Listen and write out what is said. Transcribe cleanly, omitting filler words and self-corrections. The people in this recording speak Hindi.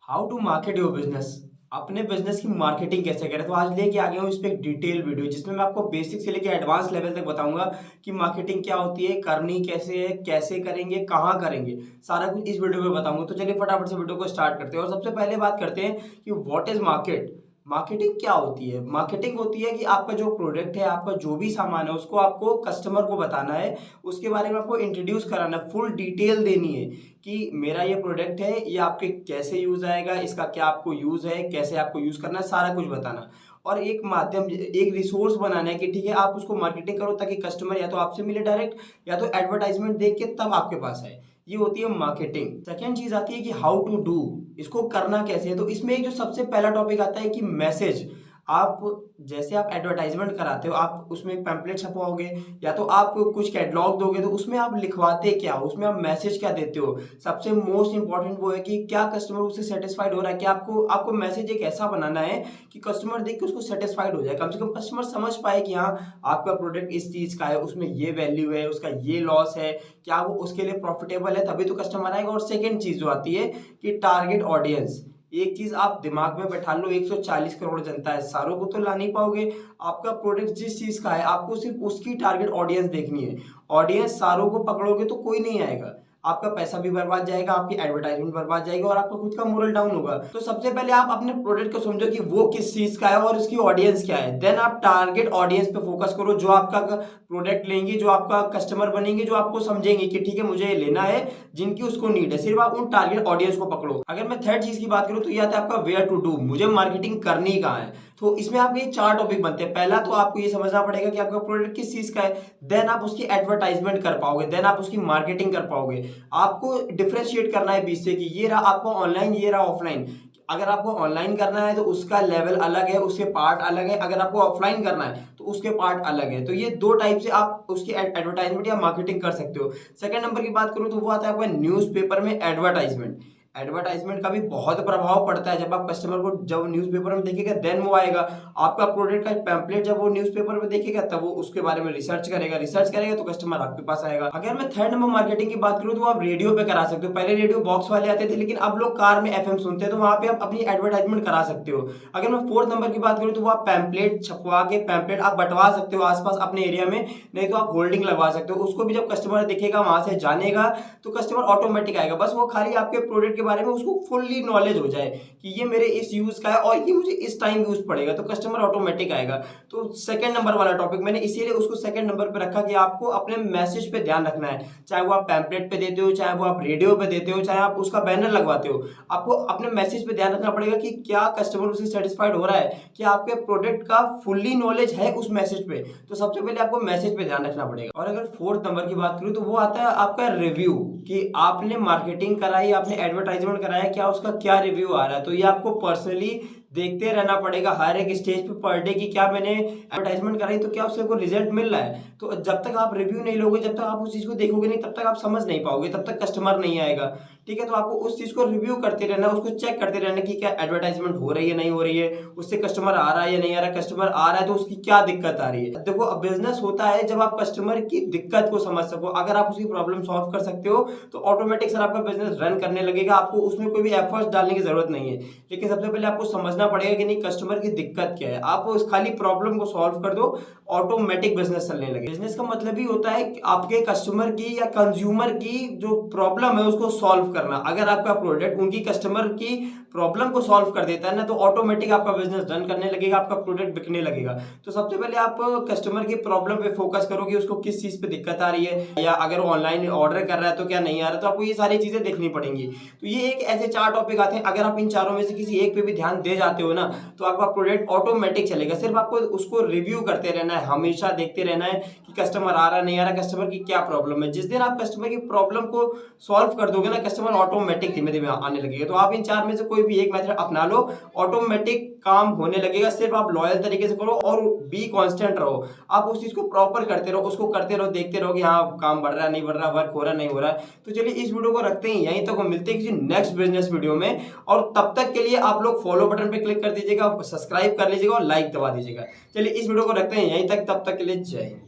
How to market your business. अपने बिजनेस की मार्केटिंग कैसे करें। तो आज लेके आ गया हूँ इस पे एक डिटेल वीडियो जिसमें मैं आपको बेसिक से लेके एडवांस लेवल तक बताऊंगा कि मार्केटिंग क्या होती है, करनी कैसे है, कैसे करेंगे, कहाँ करेंगे, सारा कुछ इस वीडियो में बताऊंगा। तो चलिए फटाफट से वीडियो को स्टार्ट करते हैं और सबसे पहले बात करते हैं कि व्हाट इज मार्केट। मार्केटिंग क्या होती है। मार्केटिंग होती है कि आपका जो प्रोडक्ट है, आपका जो भी सामान है, उसको आपको कस्टमर को बताना है, उसके बारे में आपको इंट्रोड्यूस कराना है, फुल डिटेल देनी है कि मेरा ये प्रोडक्ट है, ये आपके कैसे यूज आएगा, इसका क्या आपको यूज है, कैसे आपको यूज करना है, सारा कुछ बताना। और एक माध्यम, एक रिसोर्स बनाना है कि ठीक है आप उसको मार्केटिंग करो ताकि कस्टमर या तो आपसे मिले डायरेक्ट या तो एडवर्टाइजमेंट देख के तब आपके पास आए। ये होती है मार्केटिंग। सेकेंड चीज आती है कि हाउ टू डू, इसको करना कैसे है। तो इसमें एक जो सबसे पहला टॉपिक आता है कि मैसेज। आप जैसे आप एडवर्टाइजमेंट कराते हो, आप उसमें पैम्पलेट छपवाओगे या तो आप कुछ कैटलॉग दोगे, तो उसमें आप लिखवाते क्या हो, उसमें आप मैसेज क्या देते हो। सबसे मोस्ट इंपॉर्टेंट वो है कि क्या कस्टमर उससे सेटिस्फाइड हो रहा है। कि आपको आपको मैसेज एक ऐसा बनाना है कि कस्टमर देख के उसको सेटिस्फाइड हो जाए, कम से कम कस्टमर समझ पाए कि हाँ आपका प्रोडक्ट इस चीज का है, उसमें ये वैल्यू है, उसका ये लॉस है, क्या वो उसके लिए प्रॉफिटेबल है, तभी तो कस्टमर आएगा। और सेकेंड चीज जो आती है कि टारगेट ऑडियंस। एक चीज आप दिमाग में बैठा लो, 140 करोड़ जनता है, सारों को तो ला नहीं पाओगे। आपका प्रोडक्ट जिस चीज का है, आपको सिर्फ उसकी टारगेट ऑडियंस देखनी है। ऑडियंस सारों को पकड़ोगे तो कोई नहीं आएगा, आपका पैसा भी बर्बाद जाएगा, आपकी एडवर्टाइजमेंट बर्बाद जाएगी और आपका खुद का मोरल डाउन होगा। तो सबसे पहले आप अपने प्रोडक्ट को समझो कि वो किस चीज का है और उसकी ऑडियंस क्या है। देन आप टारगेट ऑडियंस पे फोकस करो, जो आपका प्रोडक्ट लेंगे, जो आपका कस्टमर बनेंगे, जो आपको समझेंगे कि ठीक है मुझे लेना है, जिनकी उसको नीड है। सिर्फ आप उन टारगेट ऑडियंस को पकड़ो। अगर मैं थर्ड चीज की बात करूं तो ये आता है आपका वेयर टू डू, मुझे मार्केटिंग करनी कहाँ है। तो इसमें आपके चार टॉपिक बनते हैं। पहला तो आपको ये समझना पड़ेगा कि आपका प्रोडक्ट किस चीज का है, देन आप उसकी एडवर्टाइजमेंट कर पाओगे, देन आप उसकी मार्केटिंग कर पाओगे। आपको डिफरेंशिएट करना है बीच से कि ये रहा आपको ऑनलाइन, ये रहा ऑफलाइन। अगर आपको ऑनलाइन करना है तो उसका लेवल अलग है, उसके पार्ट अलग है। अगर आपको ऑफलाइन करना है तो उसके पार्ट अलग है। तो ये दो टाइप से आप उसकी एडवर्टाइजमेंट या मार्केटिंग कर सकते हो। सेकंड नंबर की बात करूं तो वो आता है आपका न्यूज़पेपर में एडवर्टाइजमेंट। एडवर्टाइजमेंट का भी बहुत प्रभाव पड़ता है। जब आप कस्टमर को जब न्यूज़पेपर में देखेगा देन वो आएगा। आपका प्रोडक्ट का पैम्पलेट जब वो न्यूज़पेपर में देखेगा तब वो उसके बारे में रिसर्च करेगा, रिसर्च करेगा तो कस्टमर आपके पास आएगा। अगर मैं थर्ड नंबर मार्केटिंग की बात करूं तो आप रेडियो पे करा सकते हो। पहले रेडियो बॉक्स वाले आते थे, लेकिन अब लोग कार में एफएम सुनते हैं, तो वहां पे आप अपनी एडवर्टाइजमेंट करा सकते हो। अगर मैं फोर्थ नंबर की बात करूं तो वो आप पैम्पलेट छपवा के पैम्पलेट आप बंटवा सकते हो आसपास अपने एरिया में, नहीं तो आप होल्डिंग लगवा सकते हो। उसको भी जब कस्टमर देखेगा, वहां से जानेगा, तो कस्टमर ऑटोमेटिक आएगा। बस वो खाली आपके प्रोडक्ट के बारे में उसको फुल्ली नॉलेज हो जाए कि ये मेरे इस यूज का है और ये मुझे इस टाइम यूज पड़ेगा, तो कस्टमर ऑटोमेटिक आएगा। तो सेकंड नंबर वाला टॉपिक मैंने इसीलिए उसको सेकंड नंबर पे रखा कि आपको अपने मैसेज पे ध्यान रखना है। चाहे वो आप पैम्पलेट पे देते हो, चाहे वो आप रेडियो पे देते हो, चाहे आप उसका बैनर लगवाते हो, आपको अपने मैसेज पे ध्यान रखना पड़ेगा कि क्या कस्टमर उससे सेटिस्फाइड हो रहा है, कि आपके प्रोडक्ट का फुल्ली नॉलेज है उस मैसेज पे। तो सबसे पहले आपको मैसेज पे ध्यान रखना पड़ेगा। और अगर फोर्थ नंबर की बात करूं तो वो आता है आपका रिव्यू, कि आपने मार्केटिंग कराई, आपने एडवर्टाइजमेंट कराया, क्या उसका क्या रिव्यू आ रहा है। तो ये आपको पर्सनली देखते रहना पड़ेगा हर एक स्टेज पे पर डे की क्या मैंने एडवर्टाइजमेंट कराई तो क्या उससे कोई रिजल्ट मिल रहा है। तो जब तक आप रिव्यू नहीं लोगे, जब तक आप उस चीज को देखोगे नहीं, तब तक आप समझ नहीं पाओगे, तब तक कस्टमर नहीं आएगा। ठीक है, तो आपको उस चीज को रिव्यू करते रहना, उसको चेक करते रहना कि क्या एडवर्टाइजमेंट हो रही है, नहीं हो रही है, उससे कस्टमर आ रहा है या नहीं आ रहा है। कस्टमर आ रहा है तो उसकी क्या दिक्कत आ रही है। देखो अब बिजनेस होता है जब आप कस्टमर की दिक्कत को समझ सको। अगर आप उसकी प्रॉब्लम सॉल्व कर सकते हो तो ऑटोमेटिक सर आपका बिजनेस रन करने लगेगा। आपको उसमें कोई भी एफर्ट्स डालने की जरूरत नहीं है। लेकिन सबसे पहले आपको समझना पड़ेगा कि नहीं कस्टमर की दिक्कत क्या है। आप उस खाली प्रॉब्लम को सॉल्व कर दो, ऑटोमेटिक बिजनेस चलने लगे। बिजनेस का मतलब ही होता है कि आपके कस्टमर की या कंज्यूमर की जो प्रॉब्लम है उसको सॉल्व करना। अगर आपका प्रोडक्ट उनकी कस्टमर की प्रॉब्लम को सॉल्व कर देता है ना, तो ऑटोमेटिक आपका बिजनेस रन करने लगेगा, आपका प्रोडक्ट बिकने लगेगा। तो सबसे पहले आप कस्टमर की प्रॉब्लम पे फोकस करो कि उसको किस चीज पे दिक्कत आ रही है, या अगर ऑनलाइन ऑर्डर कर रहा है तो क्या नहीं आ रहा। तो आपको ये सारी चीजें देखनी पड़ेंगी। तो ये एक ऐसे चार टॉपिक आते हैं, अगर आप इन चारों में से किसी एक पे भी ध्यान दे जाते हो ना, तो आपका प्रोडक्ट ऑटोमेटिक चलेगा। सिर्फ आपको उसको रिव्यू करते रहना है, हमेशा देखते रहना है कि कस्टमर आ रहा नहीं आ रहा, कस्टमर की क्या प्रॉब्लम है। जिस दिन आप कस्टमर की प्रॉब्लम को सॉल्व कर दोगे ना, कस्टमर ऑटोमेटिक धीमे धीमे आने लगेगा। तो आप इन चार में से कोई भी एक मेथड अपना लो, ऑटोमेटिक काम होने लगेगा। सिर्फ आप लॉयल तरीके से करो और बी कांस्टेंट रहो। आप उस चीज को प्रॉपर करते रहो, उसको करते रहो, देखते रहो कि हाँ काम बढ़ रहा है नहीं बढ़ रहा, वर्क हो रहा नहीं हो रहा है। तो चलिए इस वीडियो को रखते हैं यहीं तक, मिलते हैं किसी नेक्स्ट बिजनेस वीडियो में। और तब तक के लिए आप लोग फॉलो बटन पे क्लिक कर दीजिएगा, सब्सक्राइब कर लीजिएगा और लाइक दबा दीजिएगा। चलिए इस वीडियो को रखते हैं यहीं तक, तब तक के लिए जय हिंद।